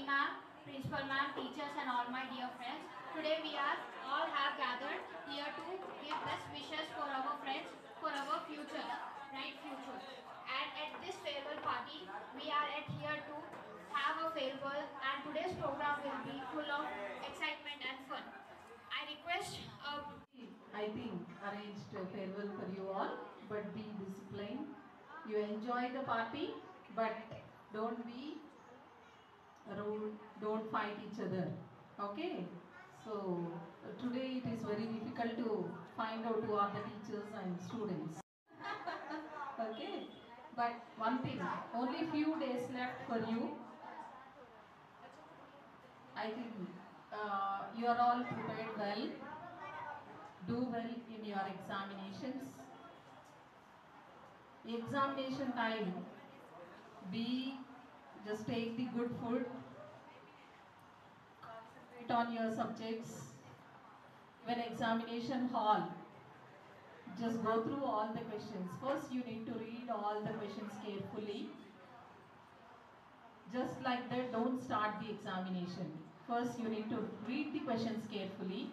ma'am, principal ma'am, teachers and all my dear friends. Today we are all have gathered here to give best wishes for our friends, for our future, bright future. And at this farewell party, we are at here to have a farewell, and today's program will be full of excitement and fun. I request I think arranged a farewell for you all, but be disciplined. You enjoy the party, but don't be rude, don't fight each other. Okay? So today it is very difficult to find out who are the teachers and students. Okay? But one thing, only few days left for you. I think you are all prepared well. Do well in your examinations. Examination time, just take the good food, concentrate on your subjects. When examination hall, just go through all the questions. First you need to read all the questions carefully. Just like that, don't start the examination. First you need to read the questions carefully,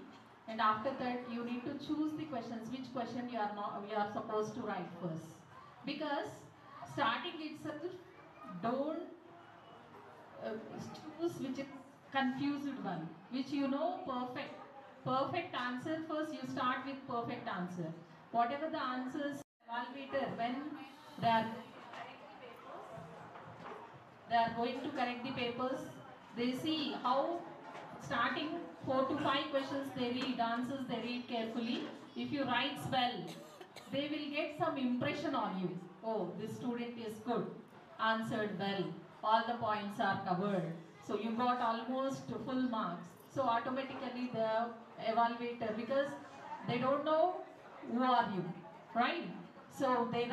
and after that you need to choose the questions, which question you are supposed to write first. Because starting itself, don't choose which is confused one, which you know perfect answer. First you start with perfect answer. Whatever the answers, evaluator, when they are going to correct the papers, they see how starting 4 to 5 questions they read, answers they read carefully. If you write well, they will get some impression on you. Oh, this student is good, answered well, all the points are covered. So you got almost full marks. So automatically the evaluator, because they don't know who are you, right? So they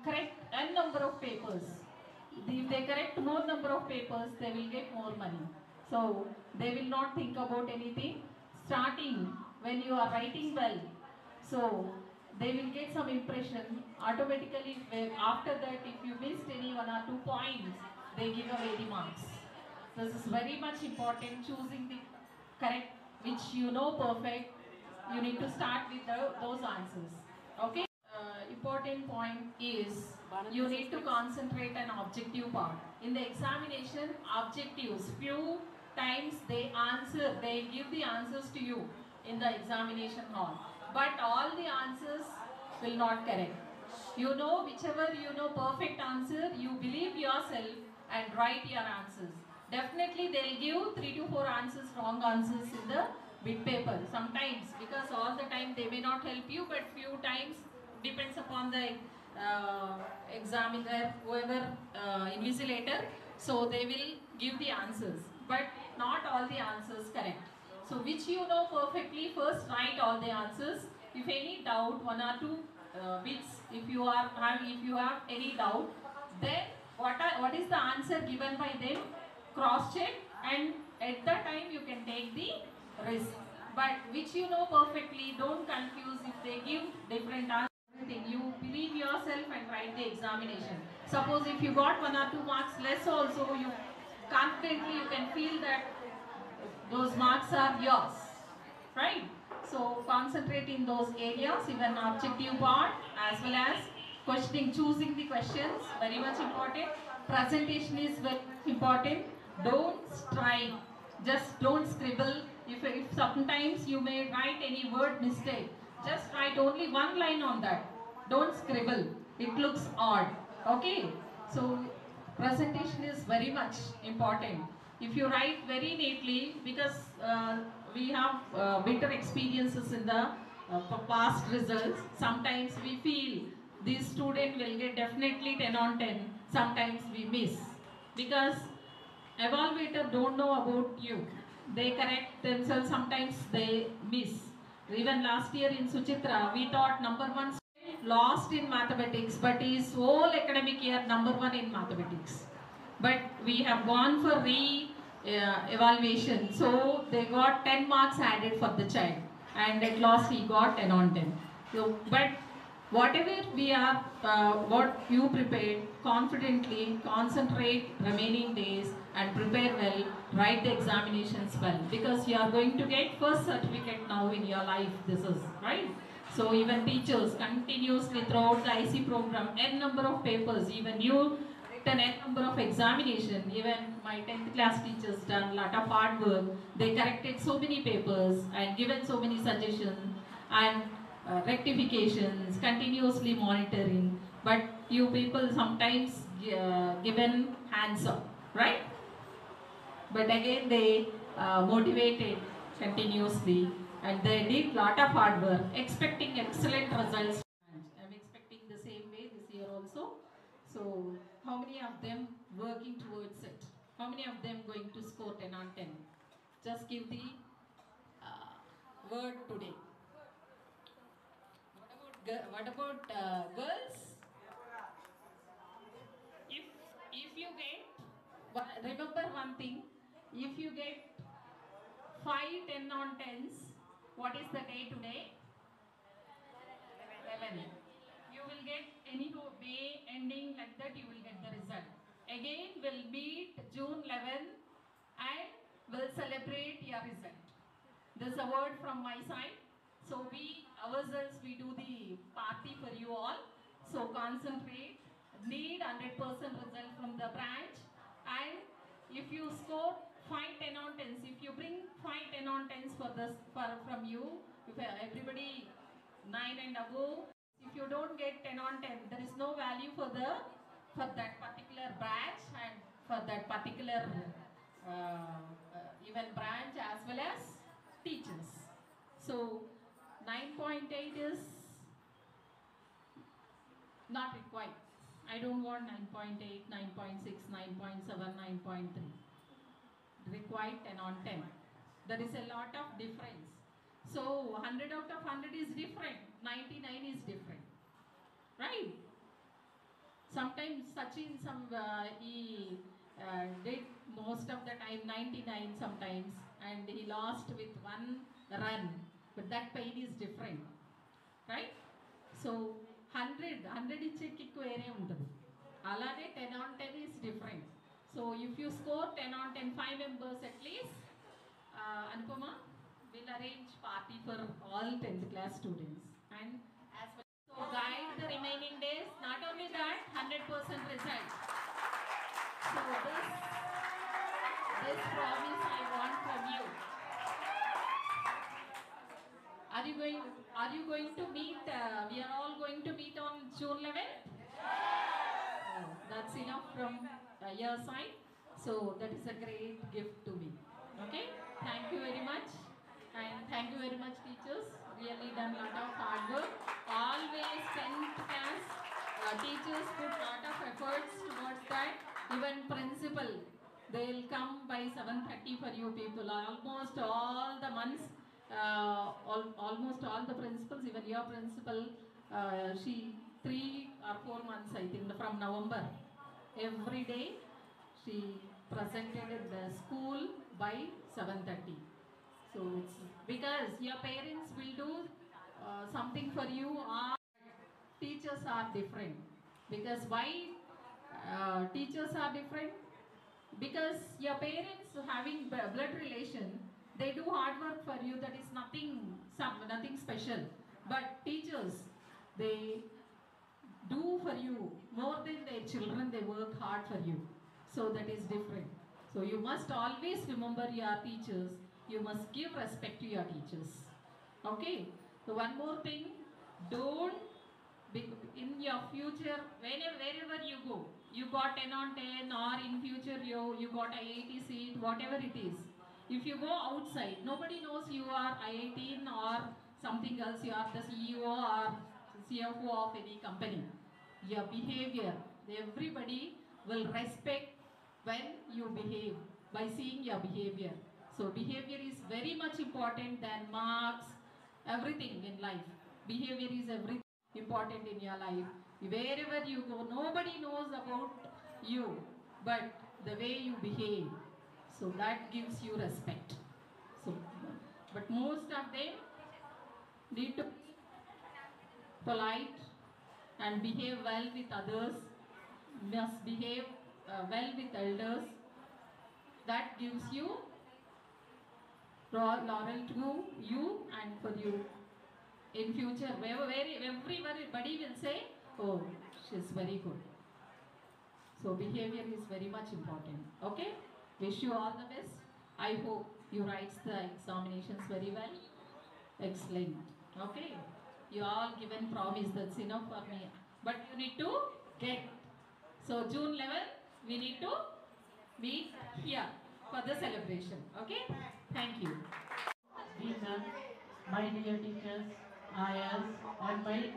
correct n number of papers. If they correct more number of papers, they will get more money. So they will not think about anything. Starting when you are writing well, so they will get some impression. Automatically, after that, if you missed any 1 or 2 points, they give away the marks. This is very much important. Choosing the correct, which you know perfect. You need to start with those answers. Okay. Important point is you need to concentrate on objective part. In the examination, objectives, few times they give the answers to you in the examination hall. But all the answers will not correct. You know, whichever you know perfect answer, you believe yourself and write your answers. Definitely they'll give 3 to 4 answers, wrong answers in the bit paper. Sometimes, because all the time they may not help you, but few times depends upon the examiner, whoever invigilator, so they will give the answers, but not all the answers correct. So which you know perfectly, first write all the answers. If any doubt, 1 or 2 bits, if you have any doubt, then what is the answer given by them, cross check, and at that time you can take the risk. But which you know perfectly, don't confuse if they give different answers. You believe yourself and write the examination. Suppose if you got 1 or 2 marks less also, you confidently you can feel that those marks are yours, right? So concentrate in those areas, even objective part as well as questioning, choosing the questions, very much important. Presentation is very important. Don't strike, just don't scribble. If sometimes you may write any word mistake, just write only 1 line on that. Don't scribble. It looks odd. Okay? So presentation is very much important. If you write very neatly, because we have bitter experiences in the past results, sometimes we feel this student will get definitely 10 on 10. Sometimes we miss. Because evaluator don't know about you. They correct themselves, sometimes they miss. Even last year in Suchitra, we taught number 1 lost in mathematics, but his whole academic year number 1 in mathematics. But we have gone for evaluation, so they got 10 marks added for the child, and at last he got 10 on 10. So, but Whatever we are, what you prepared, confidently concentrate remaining days and prepare well, write the examinations well, because you are going to get first certificate now in your life. This is right. So even teachers continuously throughout the IC program, n number of papers, even you written n number of examination. Even my 10th class teachers done a lot of hard work. They corrected so many papers and given so many suggestions and rectifications, continuously monitoring. But you people sometimes given hands up, right? But again they motivated continuously and they did lot of hard work, expecting excellent results. I'm expecting the same way this year also. So how many of them working towards it? How many of them going to score 10 on 10? Just give the word today. What about girls? If you get, remember one thing, if you get 5 10 on 10s, what is the day today? 11. You will get any May ending like that, you will get the result. Again, we'll meet June 11 and we'll celebrate your result. This is a word from my side. So we ourselves, we do the party for you all. So concentrate, need 100% result from the branch. And if you score 5 10 on 10s, if you bring 5 10 on 10s for this from you, if everybody 9 and above, if you don't get 10 on 10, there is no value for that particular batch and for that particular even branch as well as teachers. So 9.8 is not required. I don't want 9.8, 9.6, 9.7, 9.3. Required 10 on 10. There is a lot of difference. So 100 out of 100 is different, 99 is different, right? Sometimes Sachin, he did most of the time 99 sometimes, and he lost with one run, but that pain is different, right? So 100 ఇచ్చే kick వేరే ఉంటుంది, అలాగే 10 on 10 is different. So if you score 10 on 10, 5 members at least, Anupama will arrange party for all 10th class students and as well. So guide the remaining days. Not only that, 100% result. So this promise I want from you. Are you going to meet? We are all going to meet on June 11th. Oh, that's enough from your side. So that is a great gift to me. Okay, thank you very much, and thank you very much, teachers. Really done a lot of hard work. Always 10th class teachers put lot of efforts towards that. Even principal, they'll come by 7:30 for you people. Almost all the months, almost all the principals, even your principal, she 3 or 4 months I think from November, every day she presented at the school by 7:30. So it's because your parents will do something for you, or teachers are different. Because why teachers are different? Because your parents having blood relation, they do hard work for you, that is nothing special. But teachers, they do for you more than their children, they work hard for you. So that is different. So you must always remember your teachers, you must give respect to your teachers. Okay, so one more thing, don't in your future, wherever you go, you got 10 on 10, or in future you got IIT seat, whatever it is. If you go outside, nobody knows you are IIT or something else, you are the CEO or CFO of any company. Your behavior, everybody will respect when you behave, by seeing your behavior. So behavior is very much important than marks, everything in life. Behavior is everything important in your life. Wherever you go, nobody knows about you but the way you behave. So that gives you respect. So, but most of them need to be polite, and behave well with others, must behave well with elders. That gives you laurel to you and for you. In future, everybody will say, oh, she's very good. So behavior is very much important. Okay? Wish you all the best. I hope you write the examinations very well. Excellent. Okay? You all given promise, that's enough for me. But you need to get. So June 11, we need to meet here for the celebration. Okay? Thank you. Dear ma'am, my dear teachers, ayahs, and my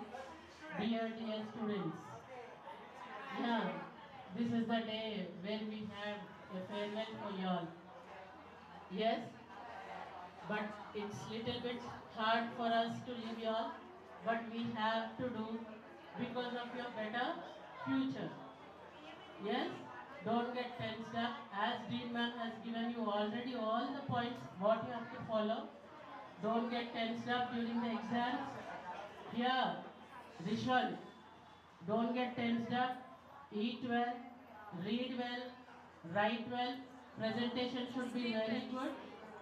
dear students. Yeah, this is the day when we have a farewell for you all. Yes, but it's little bit hard for us to leave you all, but we have to do because of your better future. Yes, don't get tensed up. As Dean Ma'am has given you already all the points what you have to follow. Don't get tensed up during the exams. Here, Rishwan, don't get tensed up. Eat well, read well, write well. Presentation should be very good.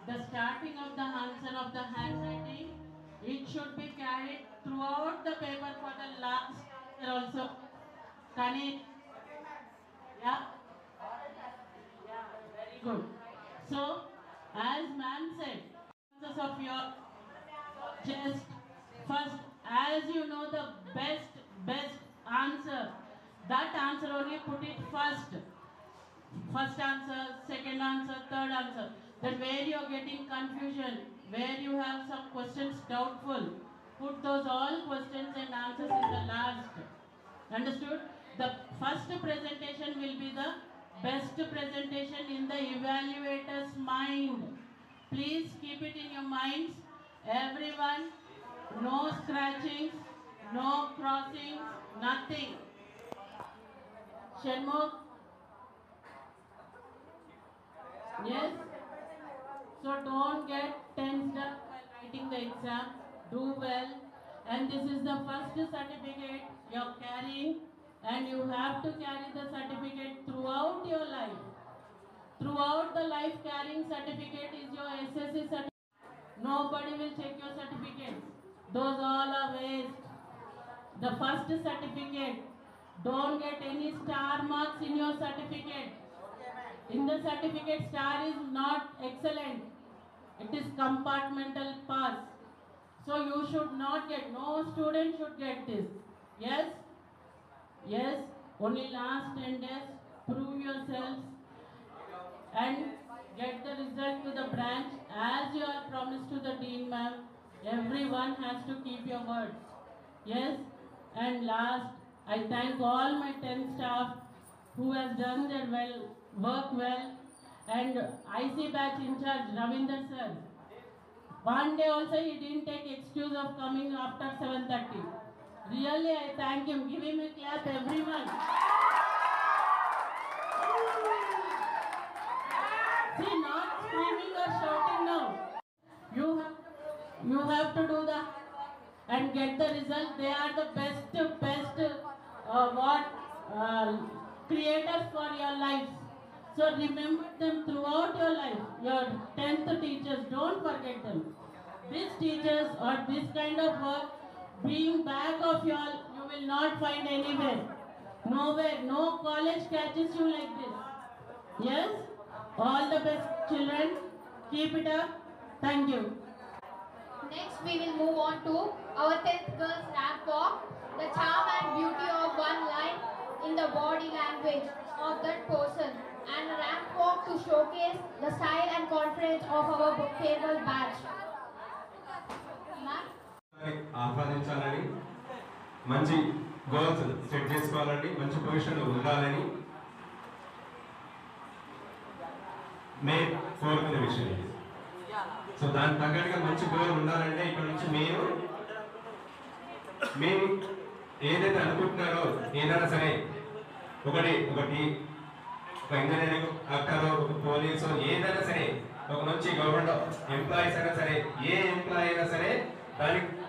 The starting of the answer of the handwriting, it should be carried throughout the paper for the last year also. Kani, yeah? Yeah, very good. So, as ma'am said, of your just first, as you know the best answer, that answer only put it first. First answer, second answer, third answer. Then where you are getting confusion, where you have some questions doubtful, put those all questions and answers in the last. Understood? The first presentation will be the best presentation in the evaluator's mind. Please keep it in your minds. Everyone, no scratchings, no crossings, nothing. Shenmukh? Yes? So don't get tensed up while writing the exam. Do well. And this is the first certificate you're carrying, and you have to carry the certificate throughout your life. Throughout the life, carrying certificate is your SSC certificate. Nobody will check your certificates. Those all are waste. The first certificate, don't get any star marks in your certificate. In the certificate, star is not excellent. It is compartmental pass. So you should not get, no student should get this. Yes? Yes, only last 10 days, prove yourselves and get the result to the branch as you are promised to the dean ma'am. Everyone has to keep your word. Yes? And last, I thank all my 10 staff who has done their work well, and IC batch in charge, Ravinder sir. One day also he didn't take excuse of coming after 7:30. Really, I thank him. Give him a clap, everyone. See, not screaming or shouting now. You have to do the and get the result. They are the best creators for your lives. So remember them throughout your life. Your 10th teachers, don't forget them. These teachers or this kind of work, being back of you all, you will not find anywhere. Nowhere. No college catches you like this. Yes? All the best, children. Keep it up. Thank you. Next, we will move on to our 10th girls ramp walk. The charm and beauty of one line in the body language of that person, and a ramp walk to showcase the style and confidence of our farewell batch. ఆహ్వానించాలని, మంచి goals set చేసుకోవాలని, మంచి పొజిషన్లో ఉండాలని మే 4th విషయం. So దానికి తగ్గట్టుగా మంచి goal ఉండాలంటే ఇక్కడ నుంచి మీరు ఏదైతే అనుకుంటున్నారో, ఏదైనా సరే ఒక ఇంజనీరింగ్, డాక్టర్, ఒక పోలీసు, ఏదైనా సరే, ఒక మంచి గవర్నమెంట్ ఎంప్లాయీస్ అయినా సరే, ఏ ఎంప్లాయీ అయినా సరే దానికి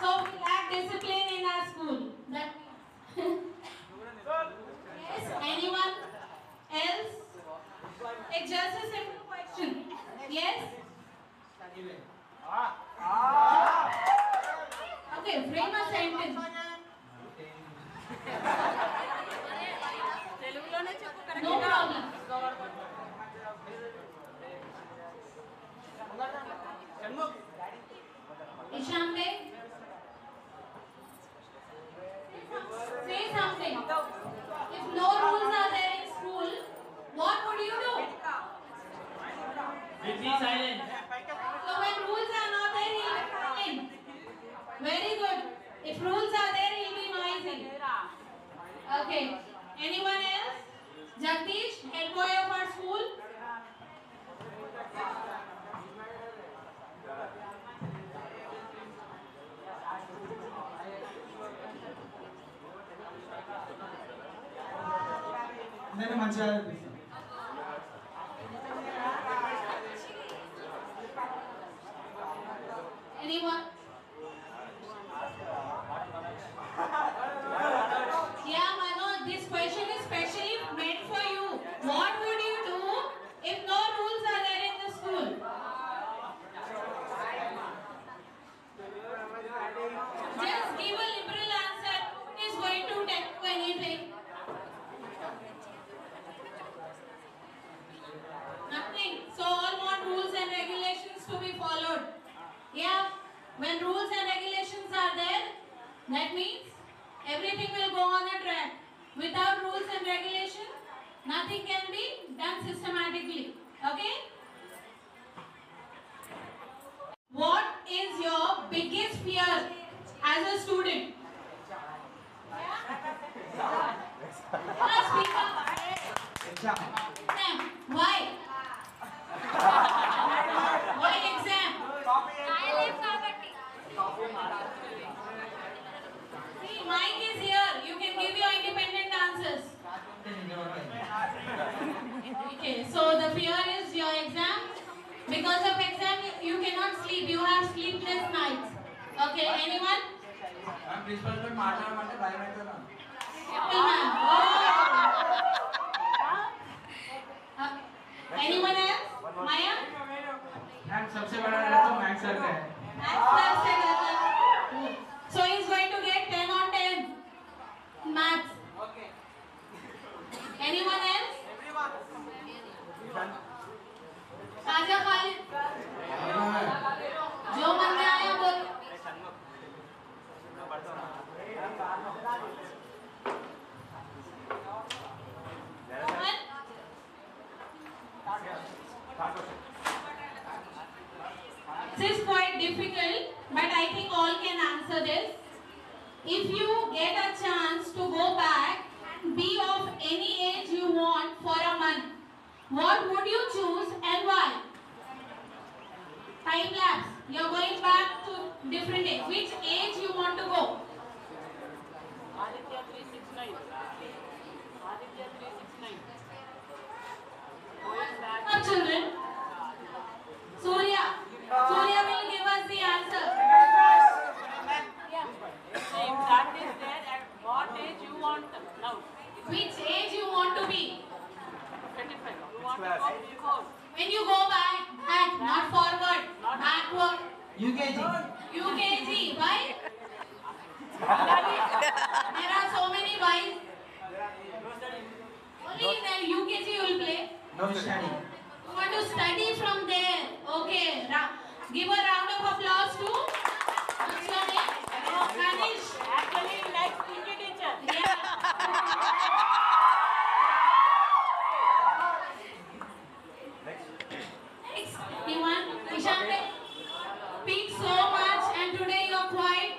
So we lack discipline in our school. That yes, anyone else? It's just a simple question. Yes? Okay, frame a sentence. No problem. Isham bhai, say something. If no rules are there in school, what would you do? Be silent. So when rules are not there, he'll be silent. Very good. If rules are there, he'll be noisy. Okay. Anyone else? Jagdish, head boy of our school. నేను మంచిగా అనిపిస్తాను. Anyone? Yeah, Manoj, this question is specially made for you. What would you do if no rules are there in the school? Just give a liberal answer. Who is going to tell you anything? Nothing. So all want rules and regulations to be followed. Yeah, when rules and regulations are there, that means everything will go on a track. Without rules and regulations, nothing can be done systematically. Okay? What is your biggest fear as a student? Speak up. Exam. Exam. Why? Why exam? See, Mike is here. You can give your independent answers. Okay, so the fear is your exam. Because of exam, you cannot sleep. You have sleepless nights. Okay, anyone? Principal తో మాట్లాడమంటే భయం అవుతుందా? Apple man. Oh. Anyone else? Maya? Ma'am सबसे बड़ा डर तो maths sir का है. Maths sir se करता है. So he is going to get 10 on 10. Maths. Okay. Anyone else? साजा खालिद. जो मन में आया बोल. This is quite difficult, but I think all can answer this. If you get a chance to go back and be of any age you want for a month, what would you choose and why? Time lapse. You're going back to different age. Which age you want to go? Aditya 369. Aditya 369. Now children, Surya. Surya will give us the answer. If that is there, at what age you want now? Which age you want to be? 25. You want to go before? When you go back, not forward, backward. UKG. UKG, why? There are so many whys. Only in the UKG you will play. No study. You want to study from there. Okay. Give a round of applause to what's your name? Kanish. Actually, like PG teacher. Yeah. Next. Ivan, Ishan, speak so much and today you are quiet.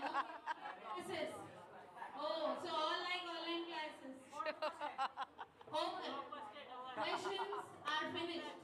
Classes. Oh, so all like online classes. Over. Questions are finished.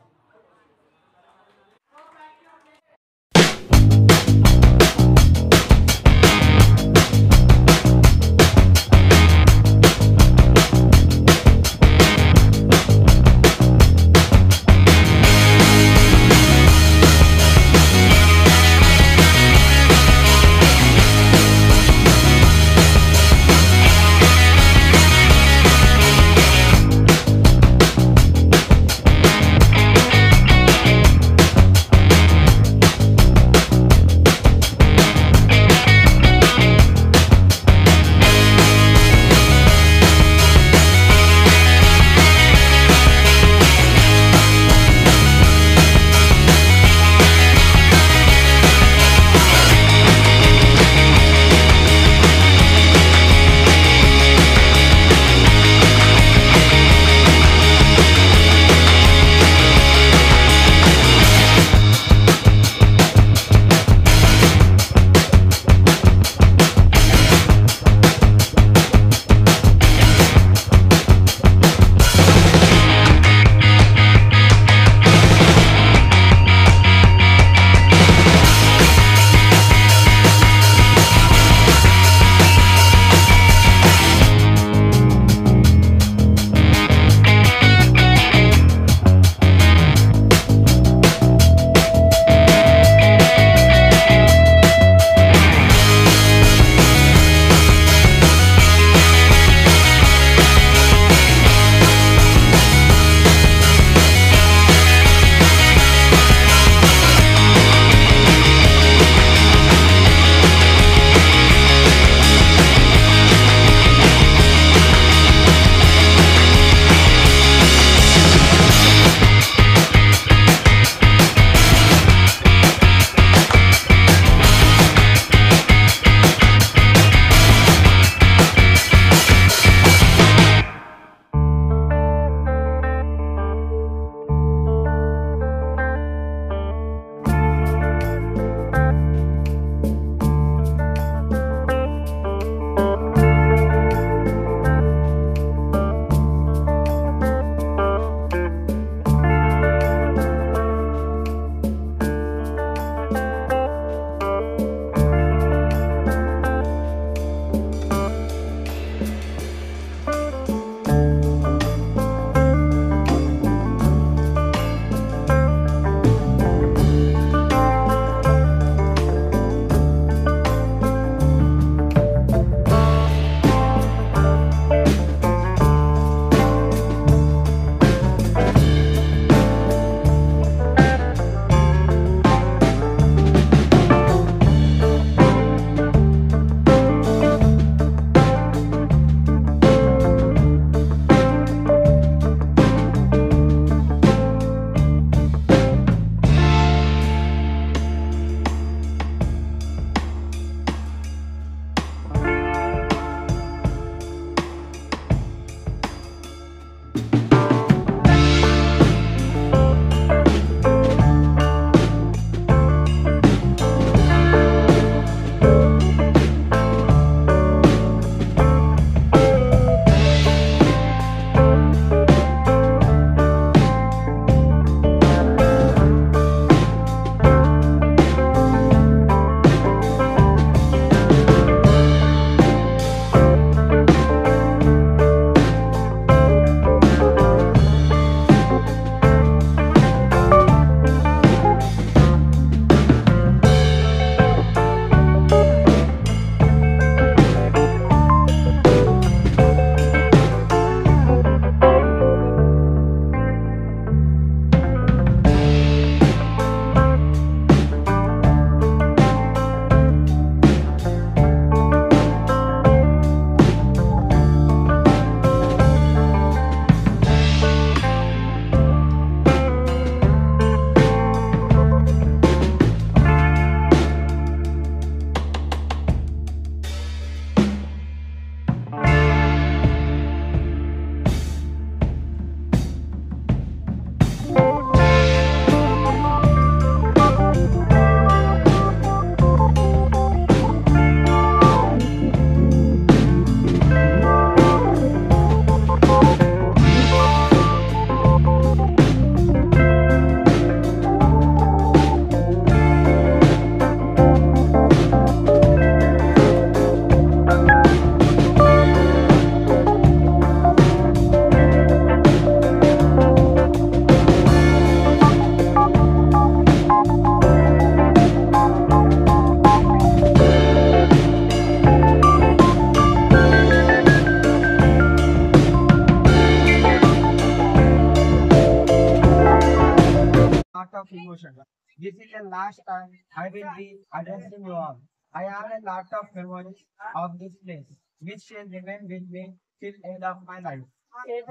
lot of emotion. This is the last time I will be addressing you all. I have a lot of memories of this place, which shall remain with me till end of my life.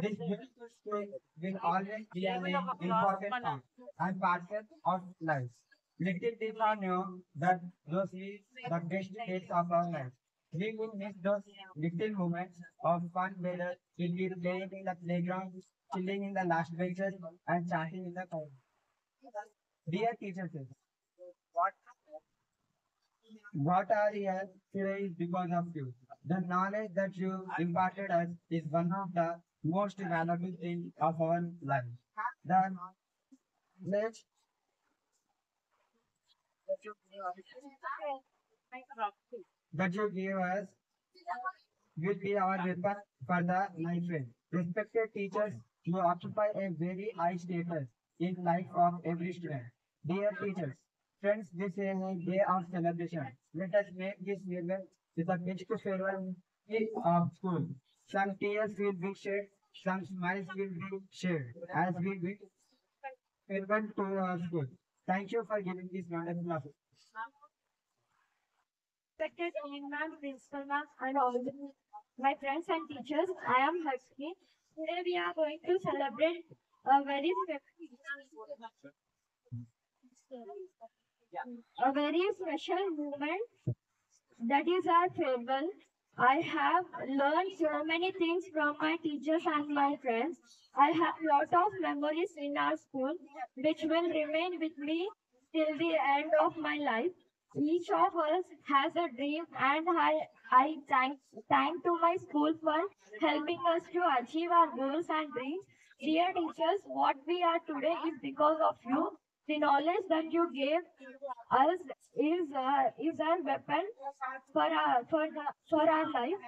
This beautiful school will always be an important part and parcel of life. Little did I know that those were the best days of our life. We will miss those little moments of fun, whether it be playing in the playground, chilling in the last benches, and chatting in the corner. Dear teachers, what are here today is because of you. The knowledge that you imparted us is one of the most valuable things of our life. The knowledge that you give us will be our weapon for the night rain. Respected teachers, you occupy a very high status in life of every student. Dear teachers, friends, this is a day of celebration. Let us make this event with the best farewell of school. Some tears will be shed, some smiles will be shared as we bid farewell to our school. Thank you for giving this wonderful opportunity. Respected ma'am, principal ma'am, and all my friends and teachers, I am Harshni. Today we are going to celebrate a very special moment, that is our farewell. I have learned so many things from my teachers and my friends. I have lot of memories in our school which will remain with me till the end of my life. Each of us has a dream, and I thank to my school for helping us to achieve our goals and dreams. Dear teachers, what we are today is because of you. The knowledge that you gave us is our weapon for our life.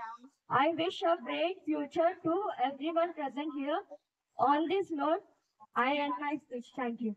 I wish a great future to everyone present here. On this note, I end my speech. Thank you.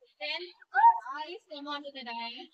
Then please come on to the diet.